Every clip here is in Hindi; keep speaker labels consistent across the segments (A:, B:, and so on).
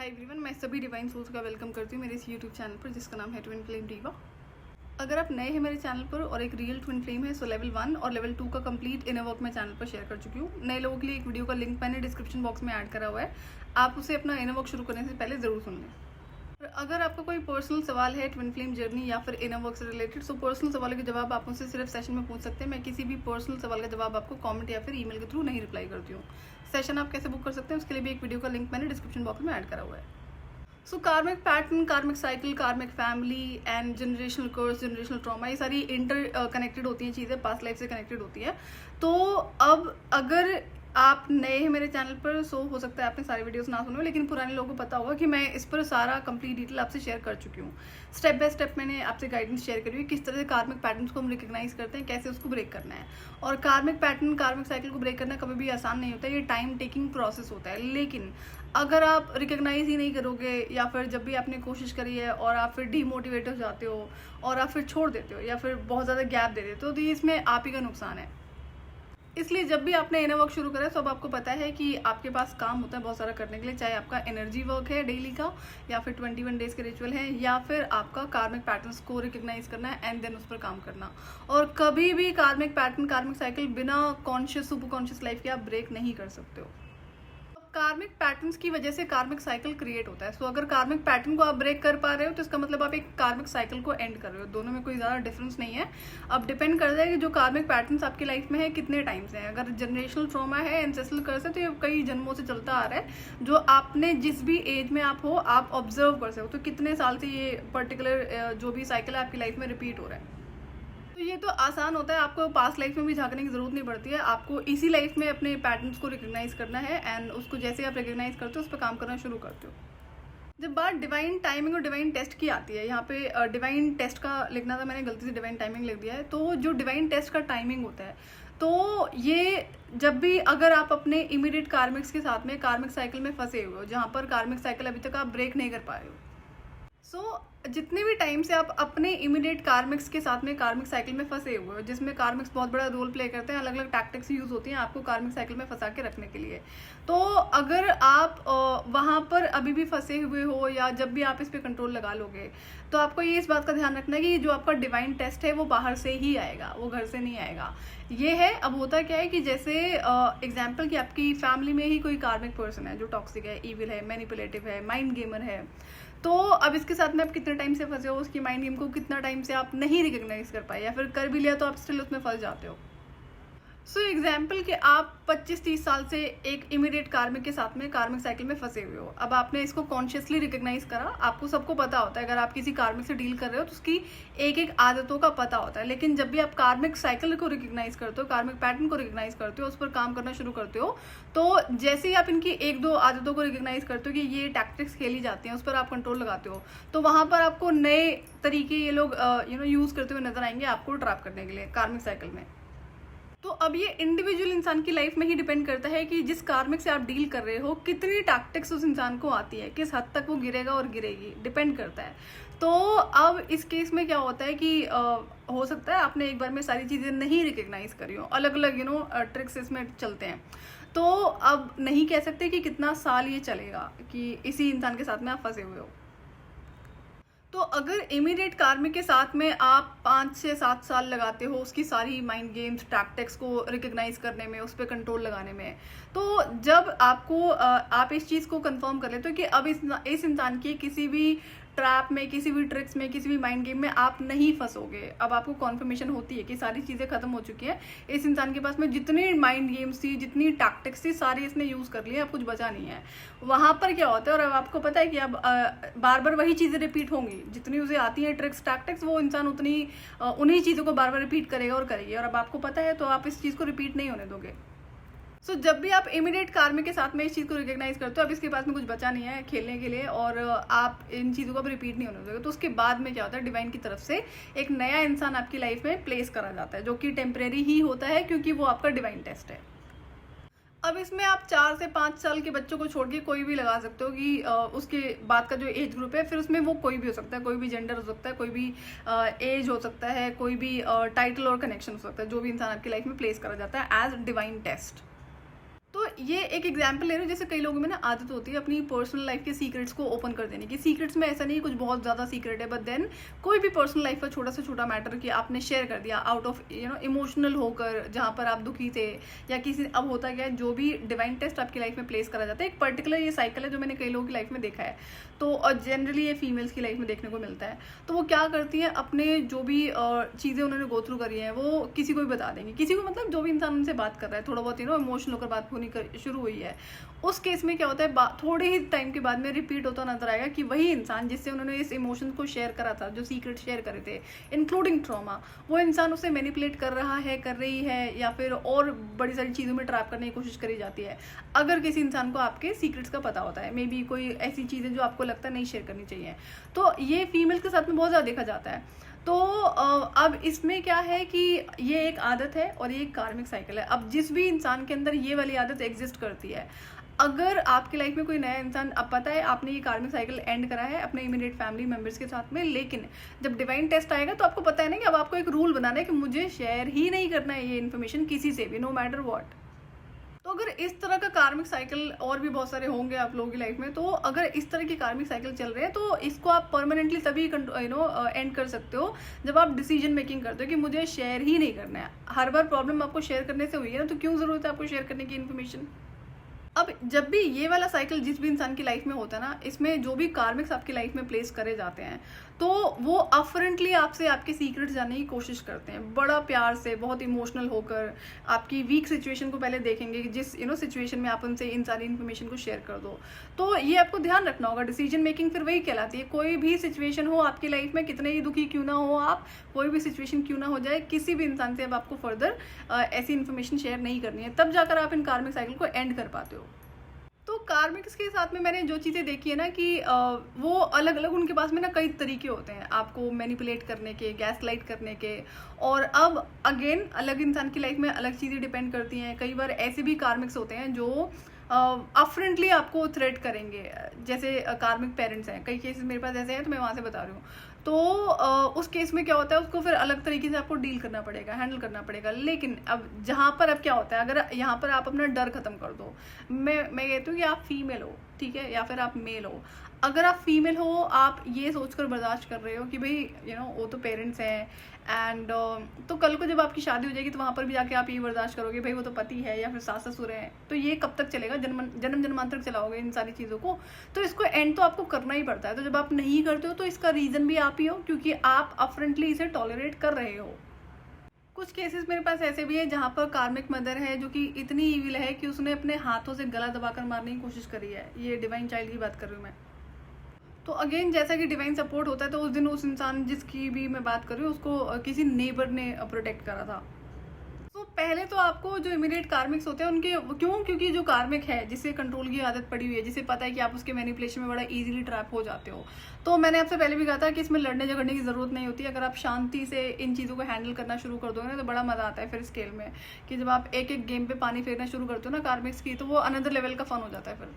A: हाय एवरीवन, मैं सभी डिवाइन सोल्स का वेलकम करती हूँ मेरे इस यूट्यूब चैनल पर जिसका नाम है ट्विन फ्लेम डीवा। अगर आप नए हैं मेरे चैनल पर और एक रियल ट्विन फ्लेम है सो लेवल 1 और लेवल 2 का कंप्लीट इनर वर्क मैं चैनल पर शेयर कर चुकी हूँ। नए लोगों के लिए एक वीडियो का लिंक मैंने डिस्क्रिप्शन बॉक्स में ऐड करा हुआ है, आप उसे अपना इनर वर्क शुरू करने से पहले ज़रूर सुन लें। अगर आपका कोई पर्सनल सवाल है ट्विन फ्लेम जर्नी या फिर इनर वर्क से रिलेटेड, सो पर्सनल सवालों के जवाब आप मुझसे सिर्फ सेशन में पूछ सकते हैं। मैं किसी भी पर्सनल सवाल का जवाब आपको कमेंट या फिर ईमेल के थ्रू नहीं रिप्लाई करती हूँ। सेशन आप कैसे बुक कर सकते हैं उसके लिए भी एक वीडियो का लिंक मैंने डिस्क्रिप्शन बॉक्स में ऐड करा हुआ है। सो कार्मिक pattern, karmic cycle, karmic family and generational curse, generational trauma, ये सारी इंटर कनेक्टेड होती हैं चीज़ें, पास्ट लाइफ से कनेक्टेड होती है। तो अब अगर आप नए हैं मेरे चैनल पर, सो हो सकता है आपने सारे वीडियोस ना सुने हो, लेकिन पुराने लोगों को पता होगा कि मैं इस पर सारा कंप्लीट डिटेल आपसे शेयर कर चुकी हूँ। स्टेप बाय स्टेप मैंने आपसे गाइडेंस शेयर करी हुई, किस तरह से कार्मिक पैटर्न्स को हम रिकग्नाइज करते हैं, कैसे उसको ब्रेक करना है। और कार्मिक पैटर्न, कार्मिक साइकिल को ब्रेक करना कभी भी आसान नहीं होता है, ये टाइम टेकिंग प्रोसेस होता है। लेकिन अगर आप रिकग्नाइज ही नहीं करोगे या फिर जब भी आपने कोशिश करी है और आप फिर डीमोटिवेट हो जाते हो और आप फिर छोड़ देते हो या फिर बहुत ज़्यादा गैप दे देते हो, तो ये इसमें आप ही का नुकसान है। इसलिए जब भी आपने इनर वर्क शुरू करा तो अब आपको पता है कि आपके पास काम होता है बहुत सारा करने के लिए, चाहे आपका एनर्जी वर्क है डेली का या फिर 21 डेज के रिचुअल है या फिर आपका कार्मिक पैटर्न्स को रिकग्नाइज करना है एंड देन उस पर काम करना। और कभी भी कार्मिक पैटर्न, कार्मिक साइकिल बिना कॉन्शियस सुपर कॉन्शियस लाइफ के आप ब्रेक नहीं कर सकते हो। कार्मिक पैटर्न्स की वजह से कार्मिक साइकिल क्रिएट होता है। सो अगर कार्मिक पैटर्न को आप ब्रेक कर पा रहे हो तो इसका मतलब आप एक कार्मिक साइकिल को एंड कर रहे हो। दोनों में कोई ज़्यादा डिफरेंस नहीं है। अब डिपेंड करता है कि जो कार्मिक पैटर्न्स आपकी लाइफ में है कितने टाइम से है। अगर जनरेशनल ट्रॉमा है, एंसेस्ट्रल कर्स है, तो ये कई जन्मों से चलता आ रहा है। जो आपने जिस भी एज में आप हो, आप ऑब्जर्व कर सकते हो तो कितने साल से ये पर्टिकुलर जो भी साइकिल है आपकी लाइफ में रिपीट हो रहा है। तो ये तो आसान होता है, आपको पास्ट लाइफ में भी झांकने की जरूरत नहीं पड़ती है। आपको इसी लाइफ में अपने पैटर्न्स को रिकग्नाइज करना है एंड उसको जैसे आप रिकग्नाइज करते हो उस पर काम करना शुरू करते हो। जब बात डिवाइन टाइमिंग और डिवाइन टेस्ट की आती है, यहाँ पे डिवाइन टेस्ट का लिखना था, मैंने गलती से डिवाइन टाइमिंग लिख दिया है। तो जो डिवाइन टेस्ट का टाइमिंग होता है, तो ये जब भी अगर आप अपने इमीडिएट कार्मिक्स के साथ में कार्मिक साइकिल में फंसे हुए हो, जहाँ पर कार्मिक साइकिल अभी तक आप ब्रेक नहीं कर पा रहे हो, जितने भी टाइम से आप अपने इमीडिएट कार्मिक्स के साथ में कार्मिक साइकिल में फंसे हुए हो, जिसमें कार्मिक्स बहुत बड़ा रोल प्ले करते हैं, अलग अलग टैक्टिक्स यूज होती हैं आपको कार्मिक साइकिल में फंसा के रखने के लिए। तो अगर आप वहाँ पर अभी भी फंसे हुए हो या जब भी आप इस पर कंट्रोल लगा लोगे, तो आपको ये इस बात का ध्यान रखना है कि जो आपका डिवाइन टेस्ट है वो बाहर से ही आएगा, वो घर से नहीं आएगा। ये है, अब होता क्या है कि जैसे एग्जाम्पल कि आपकी फैमिली में ही कोई कार्मिक पर्सन है जो टॉक्सिक है, ईविल है, मैनिपुलेटिव है, माइंड गेमर है, तो अब इसके साथ में आप कितने टाइम से फंसे हो, उसकी माइंड गेम को कितना टाइम से आप नहीं रिकग्नाइज कर पाए या फिर कर भी लिया तो आप स्टिल उसमें फंस जाते हो। सो एग्जाम्पल कि आप 25-30 साल से एक इमीडिएट कार्मिक के साथ में कार्मिक साइकिल में फंसे हुए हो। अब आपने इसको कॉन्शियसली रिकग्नाइज करा, आपको सबको पता होता है अगर आप किसी कार्मिक से डील कर रहे हो तो उसकी एक एक आदतों का पता होता है। लेकिन जब भी आप कार्मिक साइकिल को रिकग्नाइज करते हो, कार्मिक पैटर्न को रिकग्नाइज करते हो, उस पर काम करना शुरू करते हो, तो जैसे ही आप इनकी एक दो आदतों को रिकग्नाइज करते हो कि ये टैक्टिक्स खेली जाती हैं, उस पर आप कंट्रोल लगाते हो, तो वहां पर आपको नए तरीके ये लोग यूज करते हुए नजर आएंगे आपको ट्रैप करने के लिए कार्मिक साइकिल में। तो अब ये इंडिविजुअल इंसान की लाइफ में ही डिपेंड करता है कि जिस कार्मिक से आप डील कर रहे हो कितनी टैक्टिक्स उस इंसान को आती है, किस हद तक वो गिरेगा और गिरेगी, डिपेंड करता है। तो अब इस केस में क्या होता है कि हो सकता है आपने एक बार में सारी चीज़ें नहीं रिकग्नाइज करी हो, अलग अलग ट्रिक्स इसमें चलते हैं। तो अब नहीं कह सकते कि कितना साल ये चलेगा कि इसी इंसान के साथ में आप फंसे हुए हो। तो अगर इमीडिएट कार्मिक के साथ में आप 5 से 7 साल लगाते हो उसकी सारी माइंड गेम्स, टैक्टिक्स को रिकग्नाइज करने में, उस पर कंट्रोल लगाने में, तो जब आपको आप इस चीज़ को कंफर्म कर लेते हो कि अब इस इंसान की किसी भी ट्रैप में, किसी भी ट्रिक्स में, किसी भी माइंड गेम में आप नहीं फंसोगे, अब आपको कॉन्फर्मेशन होती है कि सारी चीज़ें खत्म हो चुकी हैं, इस इंसान के पास में जितनी माइंड गेम्स थी, जितनी टैक्टिक्स थी, सारी इसने यूज़ कर ली, अब कुछ बचा नहीं है। वहाँ पर क्या होता है, और अब आपको पता है कि अब बार बार वही चीज़ें रिपीट होंगी, जितनी उसे आती हैं ट्रिक्स, टैक्टिक्स, वो इंसान उन्हीं चीज़ों को बार बार रिपीट करेगा और करेगी, और अब आपको पता है तो आप इस चीज़ को रिपीट नहीं होने दोगे। सो जब भी आप इमीडिएट कार्मिक के साथ में इस चीज़ को रिकग्नाइज करते हो, अब इसके पास में कुछ बचा नहीं है खेलने के लिए और आप इन चीज़ों को अब रिपीट नहीं होने दोगे, तो उसके बाद में क्या होता है, डिवाइन की तरफ से एक नया इंसान आपकी लाइफ में प्लेस करा जाता है, जो कि टेम्परेरी ही होता है क्योंकि वो आपका डिवाइन टेस्ट है। अब इसमें आप 4 से 5 साल के बच्चों को छोड़ के कोई भी लगा सकते हो कि उसके बाद का जो एज ग्रुप है, फिर उसमें वो कोई भी हो सकता है, कोई भी जेंडर हो सकता है, कोई भी एज हो सकता है, कोई भी टाइटल और कनेक्शन हो सकता है, जो भी इंसान आपकी लाइफ में प्लेस करा जाता है एज डिवाइन टेस्ट। तो ये एक एग्जाम्पल ले रही हूँ, जैसे कई लोगों में ना आदत होती है अपनी पर्सनल लाइफ के सीक्रेट्स को ओपन कर देने की। सीक्रेट्स में ऐसा नहीं कुछ बहुत ज़्यादा सीक्रेट है, बट देन कोई भी पर्सनल लाइफ का छोटा से छोटा मैटर कि आपने शेयर कर दिया आउट ऑफ इमोशनल होकर, जहाँ पर आप दुखी थे या किसी, अब होता क्या है, जो भी डिवाइन टेस्ट आपकी लाइफ में प्लेस करा जाता है, एक पर्टिकुलर ये साइकिल है जो मैंने कई लोगों की लाइफ में देखा है, तो और जनरली ये फीमेल्स की लाइफ में देखने को मिलता है। तो वो क्या करती हैं, अपने जो भी चीज़ें उन्होंने गो थ्रू करी हैं वो किसी को भी बता देंगे, किसी को मतलब जो भी इंसान उनसे बात कर रहा है, थोड़ा बहुत इमोशनल होकर बात होनी शुरू हुई है, उस केस में क्या होता है, थोड़े ही टाइम के बाद में रिपीट होता नजर आएगा कि वही इंसान जिससे उन्होंने इस इमोशन को शेयर करा था, जो सीक्रेट शेयर करे थे इंक्लूडिंग ट्रॉमा, वो इंसान उसे मैनिपुलेट कर रहा है, कर रही है, या फिर और बड़ी सारी चीज़ों में ट्रैप करने की कोशिश करी जाती है। अगर किसी इंसान को आपके सीक्रेट्स का पता होता है, मे बी कोई ऐसी चीज़ें जो आपको लगता है नहीं शेयर करनी चाहिए, तो ये फीमेल के साथ में बहुत ज़्यादा देखा जाता है। तो अब इसमें क्या है कि ये एक आदत है और ये एक कार्मिक साइकिल है। अब जिस भी इंसान के अंदर ये वाली आदत एग्जिस्ट करती है, अगर आपकी लाइफ में कोई नया इंसान, अब पता है आपने ये कार्मिक साइकिल एंड करा है अपने इमीडिएट फैमिली मेंबर्स के साथ में, लेकिन जब डिवाइन टेस्ट आएगा तो आपको पता है ना कि अब आपको एक रूल बनाना है कि मुझे शेयर ही नहीं करना है ये इन्फॉर्मेशन किसी से भी, नो मैटर व्हाट। तो अगर इस तरह का कार्मिक साइकिल, और भी बहुत सारे होंगे आप लोगों की लाइफ में, तो अगर इस तरह की कार्मिक साइकिल चल रहे हैं तो इसको आप परमानेंटली तभी एंड कर सकते हो जब आप डिसीजन मेकिंग करते हो कि मुझे शेयर ही नहीं करना है। हर बार प्रॉब्लम आपको शेयर करने से हुई है ना, तो क्यों जरूरत है आपको शेयर करने की इन्फॉर्मेशन। अब जब भी ये वाला साइकिल जिस भी इंसान की लाइफ में होता है ना, इसमें जो भी कार्मिक्स आपकी लाइफ में प्लेस करे जाते हैं, तो वो अफरेंटली आपसे आपके सीक्रेट जानने की कोशिश करते हैं, बड़ा प्यार से, बहुत इमोशनल होकर, आपकी वीक सिचुएशन को पहले देखेंगे कि जिस सिचुएशन में आप उनसे इन सारी इन्फॉर्मेशन को शेयर कर दो। तो ये आपको ध्यान रखना होगा। डिसीजन मेकिंग फिर वही कहलाती है। कोई भी सिचुएशन हो आपकी लाइफ में, कितने ही दुखी क्यों ना हो आप, कोई भी सिचुएशन क्यों ना हो जाए, किसी भी इंसान से अब आपको फर्दर ऐसी इन्फॉर्मेशन शेयर नहीं करनी है, तब जाकर आप इन कार्मिक साइकिल को एंड कर पाते हो। तो कार्मिक्स के साथ में मैंने जो चीज़ें देखी है ना कि वो अलग अलग, उनके पास में ना कई तरीके होते हैं आपको मैनिपुलेट करने के, गैस लाइट करने के। और अब अगेन अलग इंसान की लाइफ में अलग चीज़ें डिपेंड करती हैं। कई बार ऐसे भी कार्मिक्स होते हैं जो अफरेंटली आपको थ्रेट करेंगे, जैसे कार्मिक पेरेंट्स हैं, कई केसेस मेरे पास ऐसे हैं तो मैं वहाँ से बता रही हूँ। तो उस केस में क्या होता है, उसको फिर अलग तरीके से आपको डील करना पड़ेगा, हैंडल करना पड़ेगा। लेकिन अब जहाँ पर अब क्या होता है, अगर यहाँ पर आप अपना डर खत्म कर दो, मैं कहती हूँ कि आप फीमेल हो, ठीक है, या फिर आप मेल हो। अगर आप फीमेल हो, आप ये सोचकर बर्दाश्त कर रहे हो कि भाई वो तो पेरेंट्स हैं, एंड तो कल को जब आपकी शादी हो जाएगी तो वहाँ पर भी जाके आप ये बर्दाश्त करोगे भाई वो तो पति है या फिर सास ससुर है, तो ये कब तक चलेगा, जन्म जन्मांतर चलाओगे इन सारी चीज़ों को। तो इसको एंड तो आपको करना ही पड़ता है। तो जब आप नहीं करते हो तो इसका रीज़न भी आप ही हो, क्योंकि आप अफरेंटली इसे टॉलरेट कर रहे हो। कुछ केसेस मेरे पास ऐसे भी है जहाँ पर कार्मिक मदर है जो कि इतनी ईविल है कि उसने अपने हाथों से गला दबाकर मारने की कोशिश करी है। ये डिवाइन चाइल्ड की बात कर रही हूँ मैं। तो अगेन जैसा कि डिवाइन सपोर्ट होता है, तो उस दिन उस इंसान जिसकी भी मैं बात कर रही हूँ उसको किसी नेबर ने प्रोटेक्ट करा था। तो पहले तो आपको जो इमीडिएट कार्मिक्स होते हैं उनके, क्योंकि जो कार्मिक है जिसे कंट्रोल की आदत पड़ी हुई है, जिसे पता है कि आप उसके मैनिपुलेशन में बड़ा इजीली ट्रैप हो जाते हो, तो मैंने आपसे पहले भी कहा था कि इसमें लड़ने झगड़ने की ज़रूरत नहीं होती। अगर आप शांति से इन चीज़ों को हैंडल करना शुरू कर दोगे ना, तो बड़ा मज़ा आता है फिर स्केल में, कि जब आप एक एक गेम पे पानी फेरना शुरू करते हो ना कार्मिक्स की, तो वो अनदर लेवल का फन हो जाता है फिर।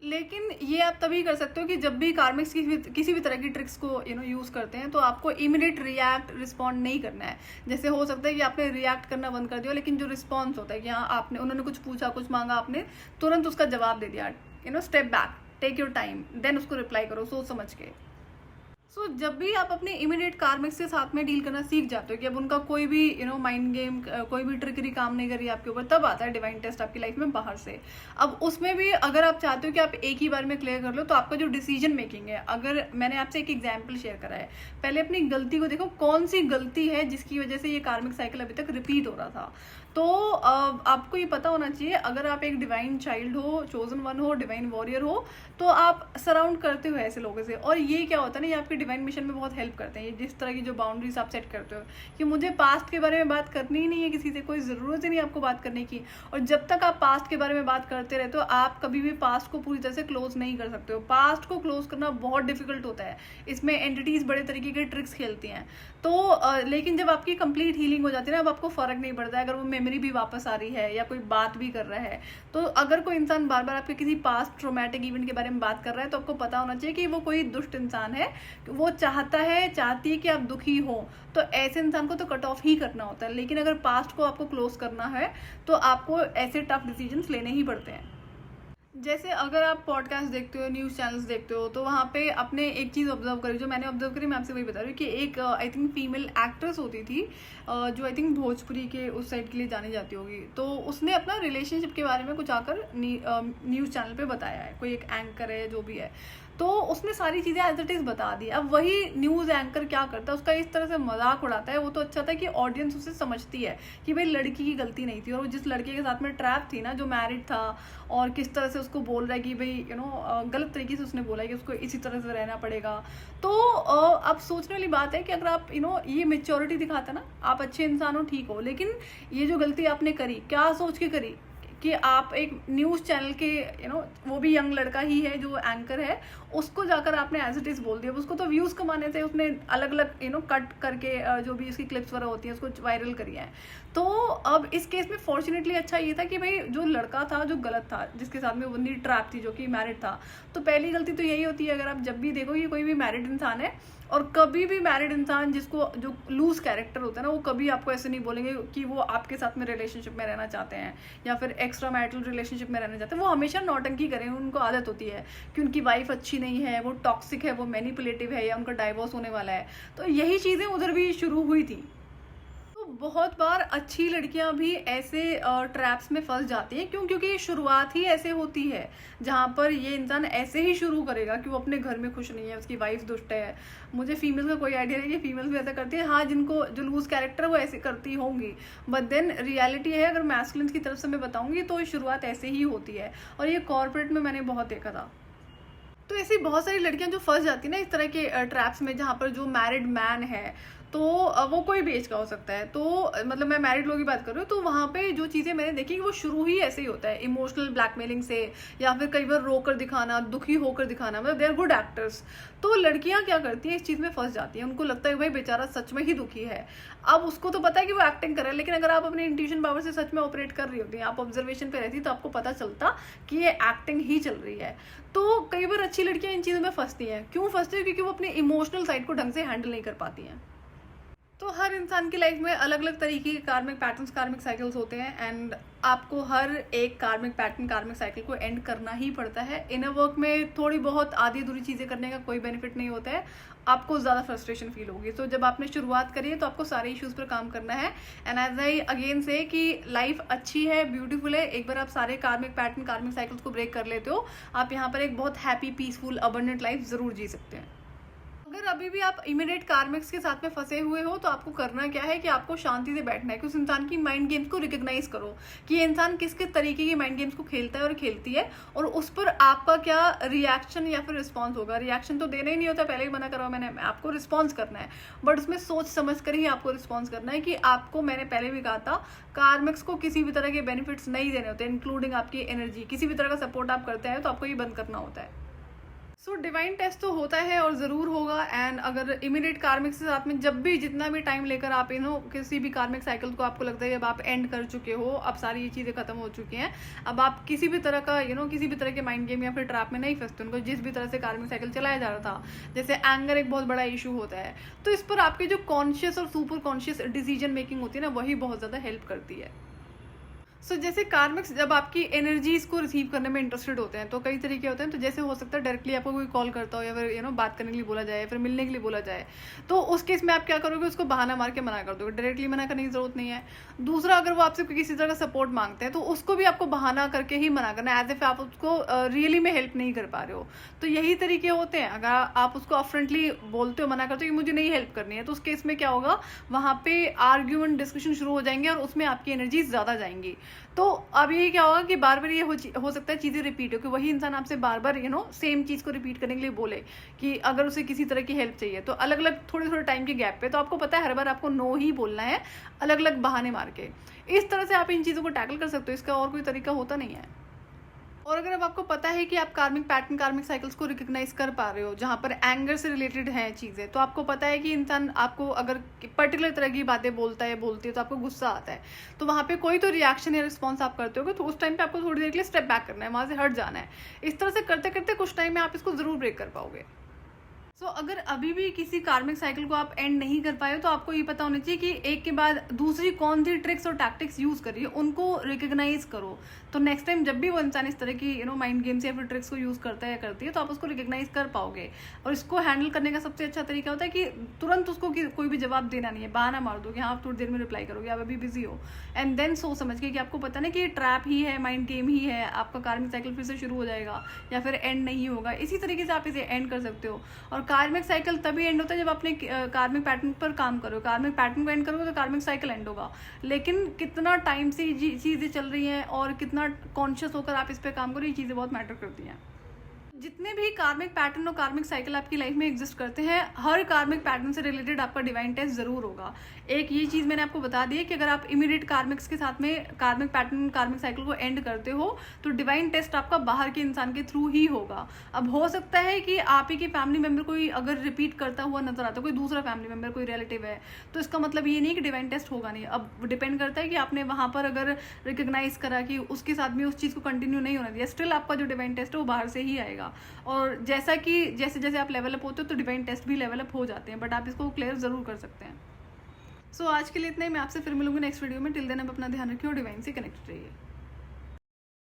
A: लेकिन ये आप तभी कर सकते हो कि जब भी कार्मिक्स किसी भी तरह की ट्रिक्स को यूज़ करते हैं, तो आपको इमीडिएट रिस्पॉन्ड नहीं करना है। जैसे हो सकता है कि आपने रिएक्ट करना बंद कर दिया, लेकिन जो रिस्पॉन्स होता है कि हाँ उन्होंने कुछ पूछा, कुछ मांगा, आपने तुरंत उसका जवाब दे दिया। Step back, take your time, then उसको रिप्लाई करो सोच समझ के। सो जब भी आप अपने इमीडिएट कार्मिक्स के साथ में डील करना सीख जाते हो कि अब उनका कोई भी माइंड गेम, कोई भी ट्रिकरी काम नहीं कर रही आपके ऊपर, तब आता है डिवाइन टेस्ट आपकी लाइफ में बाहर से। अब उसमें भी अगर आप चाहते हो कि आप एक ही बार में क्लियर कर लो, तो आपका जो डिसीजन मेकिंग है, अगर मैंने आपसे एक एग्जाम्पल शेयर करा है, पहले अपनी गलती को देखो, कौन सी गलती है जिसकी वजह से ये कार्मिक साइकिल अभी तक रिपीट हो रहा था। तो आपको ये पता होना चाहिए, अगर आप एक डिवाइन चाइल्ड हो, चोजन वन हो, डिवाइन वॉरियर हो, तो आप सराउंड करते हो ऐसे लोगों से। और ये क्या होता है ना, ये आपके डिवाइन मिशन में बहुत हेल्प करते हैं। ये जिस तरह की जो बाउंड्रीज आप सेट करते हो कि मुझे पास्ट के बारे में बात करनी ही नहीं है किसी से, कोई ज़रूरत ही नहीं आपको बात करने की। और जब तक आप पास्ट के बारे में बात करते रहते हो, आप कभी भी पास्ट को पूरी तरह से क्लोज नहीं कर सकते हो। पास्ट को क्लोज करना बहुत डिफिकल्ट होता है, इसमें एंटिटीज़ बड़े तरीके के ट्रिक्स खेलती हैं। तो लेकिन जब आपकी कंप्लीट हीलिंग हो जाती है ना, अब आपको फ़र्क नहीं पड़ता है अगर वो मेमोरी भी वापस आ रही है या कोई बात भी कर रहा है। तो अगर कोई इंसान बार बार आपके किसी पास्ट ट्रॉमेटिक इवेंट के बारे में बात कर रहा है तो आपको पता होना चाहिए कि वो कोई दुष्ट इंसान है, वो चाहती है कि आप दुखी हो। तो ऐसे इंसान को तो कट ऑफ ही करना होता है। लेकिन अगर पास्ट को आपको क्लोज करना है तो आपको ऐसे टफ डिसीजंस लेने ही पड़ते हैं। जैसे अगर आप पॉडकास्ट देखते हो, न्यूज़ चैनल्स देखते हो, तो वहाँ पे अपने एक चीज़ ऑब्जर्व करी, जो मैंने ऑब्जर्व करी मैं आपसे वही बता रही हूँ कि एक आई थिंक फीमेल एक्ट्रेस होती थी, जो आई थिंक भोजपुरी के उस साइड के लिए जानी जाती होगी। तो उसने अपना रिलेशनशिप के बारे में कुछ आकर न्यूज़ चैनल पे बताया है, कोई एक एंकर है जो भी है, तो उसने सारी चीज़ें एज इट इज़ बता दी। अब वही न्यूज़ एंकर क्या करता है, उसका इस तरह से मजाक उड़ाता है। वो तो अच्छा था कि ऑडियंस उसे समझती है कि भाई लड़की की गलती नहीं थी, और वो जिस लड़के के साथ में ट्रैप थी ना, जो मैरिड था, और किस तरह से उसको बोल रहा है कि भाई गलत तरीके से उसने बोला है कि उसको इसी तरह से रहना पड़ेगा। तो अब सोचने वाली बात है कि अगर आप ये मेच्योरिटी दिखाते ना, आप अच्छे इंसान हो, ठीक हो, लेकिन ये जो गलती आपने करी, क्या सोच के करी कि आप एक न्यूज़ चैनल के वो भी यंग लड़का ही है जो एंकर है, उसको जाकर आपने एज इट इज़ बोल दिया। उसको तो व्यूज़ कमाने थे, उसने अलग अलग कट करके जो भी उसकी क्लिप्स वगैरह होती हैं उसको वायरल करी है। तो अब इस केस में फॉर्चुनेटली अच्छा ये था कि भाई जो लड़का था जो गलत था, जिसके साथ में बंदी ट्रैप थी, जो कि मैरिड था, तो पहली गलती तो यही होती है। अगर आप जब भी देखो कि कोई भी मैरिड इंसान है, और कभी भी मैरिड इंसान जिसको जो लूज कैरेक्टर होता है ना, वो कभी आपको ऐसे नहीं बोलेंगे कि वो आपके साथ में रिलेशनशिप में रहना चाहते हैं या फिर एक्स्ट्रा मैरिटल रिलेशनशिप में रहना चाहते हैं। वो हमेशा नौटंकी करें, उनको आदत होती है कि उनकी वाइफ अच्छी नहीं है, वो टॉक्सिक है, वो मैनिपुलेटिव है, या उनका डाइवोर्स होने वाला है। तो यही चीज़ें उधर भी शुरू हुई थी। तो बहुत बार अच्छी लड़कियां भी ऐसे ट्रैप्स में फंस जाती हैं। क्यों? क्योंकि शुरुआत ही ऐसे होती है जहां पर ये इंसान ऐसे ही शुरू करेगा कि वो अपने घर में खुश नहीं है, उसकी वाइफ दुष्ट है। मुझे फीमेल्स का कोई आइडिया नहीं कि फीमेल्स भी ऐसा करती है। हाँ, जिनको जो लूज कैरेक्टर वो ऐसे करती होंगी, बट देन रियलिटी है, अगर मैस्कुलिन्स की तरफ से मैं बताऊंगी तो शुरुआत ऐसे ही होती है। और ये कॉर्पोरेट में मैंने बहुत देखा था। तो ऐसी बहुत सारी लड़कियां जो फंस जाती है ना इस तरह के ट्रैप्स में, जहाँ पर जो मैरिड मैन है, तो वो कोई भी एज का हो सकता है। तो मतलब मैं मैरिड लोगों की बात कर रही हूँ, तो वहाँ पे जो चीज़ें मैंने देखी वो शुरू ही ऐसे ही होता है, इमोशनल ब्लैकमेलिंग से, या फिर कई बार रोकर दिखाना, दुखी होकर दिखाना। मतलब दे आर गुड एक्टर्स। तो लड़कियां क्या करती हैं, इस चीज़ में फंस जाती हैं। उनको लगता है भाई बेचारा सच में ही दुखी है। अब उसको तो पता है कि वो एक्टिंग कर रहा है, लेकिन अगर आप अपने इंट्यूशन पावर से सच में ऑपरेट कर रही होती हैं, आप ऑब्जर्वेशन पे रहती, तो आपको पता चलता कि ये एक्टिंग ही चल रही है। तो कई बार अच्छी लड़कियां इन चीज़ों में फंसती हैं। क्यों फंसती है? क्योंकि वो अपने इमोशनल साइड को ढंग से हैंडल नहीं कर पाती हैं। तो हर इंसान की लाइफ में अलग अलग तरीके के कार्मिक पैटर्न्स, कार्मिक साइकिल्स होते हैं, एंड आपको हर एक कार्मिक पैटर्न, कार्मिक साइकिल को एंड करना ही पड़ता है। इनर वर्क में थोड़ी बहुत आधी अधूरी चीज़ें करने का कोई बेनिफिट नहीं होता है, आपको ज़्यादा फ्रस्ट्रेशन फील होगी। तो जब आपने शुरुआत करी है तो आपको सारे इश्यूज़ पर काम करना है। एंड एज आई अगेन से कि लाइफ अच्छी है, ब्यूटीफुल है, एक बार आप सारे कार्मिक पैटर्न, कार्मिक साइकिल्स को ब्रेक कर लेते हो, आप यहाँ पर एक बहुत हैप्पी, पीसफुल, अबंडेंट लाइफ ज़रूर जी सकते हैं। अगर अभी भी आप इमीडिएट कार्मिक्स के साथ में फंसे हुए हो, तो आपको करना क्या है कि आपको शांति से बैठना है कि उस इंसान की माइंड गेम्स को रिकॉग्नाइज करो कि ये इंसान किस किस तरीके की माइंड गेम्स को खेलता है और खेलती है, और उस पर आपका क्या रिएक्शन या फिर रिस्पॉन्स होगा। रिएक्शन तो देना ही नहीं होता, पहले ही मना करा मैंने, आपको रिस्पॉन्स करना है, बट उसमें सोच समझ कर ही आपको रिस्पॉन्स करना है कि आपको, मैंने पहले भी कहा था, कार्मिक्स को किसी भी तरह के बेनिफिट्स नहीं देने होते, इंक्लूडिंग आपकी एनर्जी। किसी भी तरह का सपोर्ट आप करते हैं तो आपको ये बंद करना होता है। सो डिवाइन टेस्ट तो होता है और ज़रूर होगा। एंड अगर इमीडिएट कार्मिक के साथ में जब भी जितना भी टाइम लेकर आप किसी भी कार्मिक साइकिल को आपको लगता है अब आप एंड कर चुके हो, अब सारी ये चीज़ें खत्म हो चुकी हैं, अब आप किसी भी तरह का किसी भी तरह के माइंड गेम या फिर ट्रैप में नहीं फंसते, उनको जिस भी तरह से कार्मिक साइकिल चलाया जा रहा था, जैसे एंगर एक बहुत बड़ा इशू होता है, तो इस पर आपके जो कॉन्शियस और सुपर कॉन्शियस डिसीजन मेकिंग होती है ना, वही बहुत ज़्यादा हेल्प करती है। सो जैसे कार्मिक्स जब आपकी एनर्जीज को रिसीव करने में इंटरेस्टेड होते हैं, तो कई तरीके होते हैं। तो जैसे हो सकता है डायरेक्टली आपको कोई कॉल करता हो, या फिर बात करने के लिए बोला जाए, या फिर मिलने के लिए बोला जाए, तो उस केस में आप क्या करोगे, उसको बहाना मार के मना कर दोगे, डायरेक्टली मना करने की जरूरत नहीं है। दूसरा, अगर वो आपसे किसी तरह का सपोर्ट मांगते हैं, तो उसको भी आपको बहाना करके ही मना करना है, एज इफ आप उसको रियली में हेल्प नहीं कर पा रहे हो। तो यही तरीके होते हैं। अगर आप उसको अपफ्रंटली बोलते हो, मना करते हो कि मुझे नहीं हेल्प करनी है, तो उस केस में क्या होगा, वहाँ पे आर्ग्यूमेंट, डिस्कशन शुरू हो जाएंगे, और उसमें आपकी एनर्जी ज़्यादा जाएंगी। तो अब ये क्या होगा कि बार बार ये हो सकता है चीज़ें रिपीट हो, कि वही इंसान आपसे बार बार सेम चीज़ को रिपीट करने के लिए बोले कि अगर उसे किसी तरह की हेल्प चाहिए, तो अलग अलग थोड़े थोड़े टाइम के गैप पे, तो आपको पता है हर बार आपको नो ही बोलना है, अलग अलग बहाने मार के। इस तरह से आप इन चीज़ों को टैकल कर सकते हो, इसका और कोई तरीका होता नहीं है। और अगर अब आपको पता है कि आप कार्मिक पैटर्न, कार्मिक साइकिल्स को रिकग्नाइज कर पा रहे हो, जहाँ पर एंगर से रिलेटेड हैं चीज़ें, तो आपको पता है कि इंसान आपको अगर पर्टिकुलर तरह की बातें बोलता है, बोलती है, तो आपको गुस्सा आता है, तो वहाँ पे कोई तो रिएक्शन या रिस्पॉन्स आप करते हो, तो उस टाइम पे आपको थोड़ी देर के लिए स्टेप बैक करना है, वहाँ से हट जाना है। इस तरह से करते करते कुछ टाइम में आप इसको ज़रूर ब्रेक कर पाओगे। सो अगर अभी भी किसी कार्मिक साइकिल को आप एंड नहीं कर पाए हो, तो आपको ये पता होना चाहिए कि एक के बाद दूसरी कौन सी ट्रिक्स और टैक्टिक्स यूज करिए, उनको रिकग्नाइज करो। तो नेक्स्ट टाइम जब भी वो इंसान इस तरह की माइंड गेम्स या फिर ट्रिक्स को यूज करता है या करती है, तो आप उसको रिकग्नाइज कर पाओगे। और इसको हैंडल करने का सबसे अच्छा तरीका होता है कि तुरंत उसको कोई भी जवाब देना नहीं है, बहाना मार दो कि हाँ आप थोड़ी देर में रिप्लाई करोगे, आप अभी बिजी हो, एंड देन सोच समझ के कि आपको पता ना कि ये ट्रैप ही है, माइंड गेम ही है, आपका कार्मिक साइकिल फिर से शुरू हो जाएगा या फिर एंड नहीं होगा। इसी तरीके से आप इसे एंड कर सकते हो। और कार्मिक साइकिल तभी एंड होता है जब अपने कार्मिक पैटर्न पर काम करो। कार्मिक पैटर्न को एंड करोगे तो कार्मिक साइकिल एंड होगा। लेकिन कितना टाइम से चीज़ें चल रही हैं और कितना कॉन्शियस होकर आप इस पर काम करो, ये चीज़ें बहुत मैटर करती हैं। जितने भी कार्मिक पैटर्न और कार्मिक साइकिल आपकी लाइफ में एग्जिस्ट करते हैं, हर कार्मिक पैटर्न से रिलेटेड आपका डिवाइन टेस्ट जरूर होगा। एक ये चीज़ मैंने आपको बता दी है कि अगर आप इमीडिएट कार्मिक्स के साथ में कार्मिक पैटर्न, कार्मिक साइकिल को एंड करते हो, तो डिवाइन टेस्ट आपका बाहर के इंसान के थ्रू ही होगा। अब हो सकता है कि आप ही के फैमिली मेंबर कोई अगर रिपीट करता हुआ नजर आता है, कोई दूसरा फैमिली मेंबर, कोई रिलेटिव है, तो इसका मतलब ये नहीं कि डिवाइन टेस्ट होगा नहीं। अब डिपेंड करता है कि आपने वहाँ पर अगर रिकग्नाइज करा कि उसके साथ में उस चीज़ को कंटिन्यू नहीं होना दिया, स्टिल आपका जो डिवाइन टेस्ट है वो बाहर से ही आएगा। और जैसा कि जैसे जैसे आप लेवल अप होते हो, तो डिवाइन टेस्ट भी लेवल अप हो जाते हैं, बट आप इसको क्लियर जरूर कर सकते हैं। सो आज के लिए इतना ही। मैं आपसे फिर मिलूंगी नेक्स्ट वीडियो में। टिल देन आप अपना ध्यान रखिए और डिवाइन से कनेक्टेड रहिए।